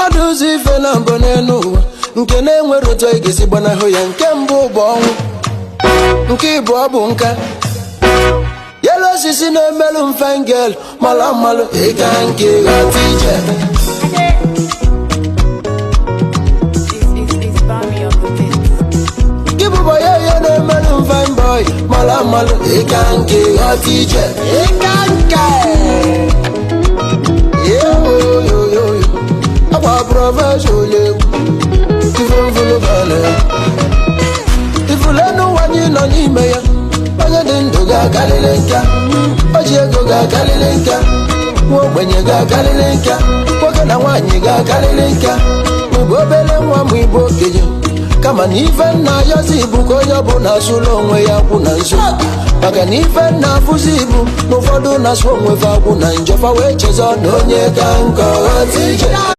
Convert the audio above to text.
Aduzi ife na mbọ n'elu ụwa nke na-enwere ụtọ ị ga-esi gbanahụ ya. Nke mbụ bụ ọnwụ, nke ịbụọ bụ nka. Yellow osisi na-emelụ mfengel mala mmalụ ịga nke ghọta ije. Gị bụ boy ya na-emelụ mfine boy mala mmalụ ịga nke ghọta ije. Ịga nke agba prọfeshọn egwu ifemfulu bale. Ifule n'ụwa anyị nọ n'ime ya, onye dị ndụ ga-akalịlị nka, oji ego ga-akalịlị nka, nwa ogbenye ga-akalịlị nka, nwoke na nwaanyị ga-akalịlị nka, maọbụ obere nwa ma ịbụ okenye. Kama na ife nna ayọzi ibu ka onye ọbụla asụla onwe ya kwụ na nso, maka na ife nna afụzi ibu na ụfọdụ na-asụ onwe fa akwụ na njọfa wee chezọ na onye ka nkọ ghọta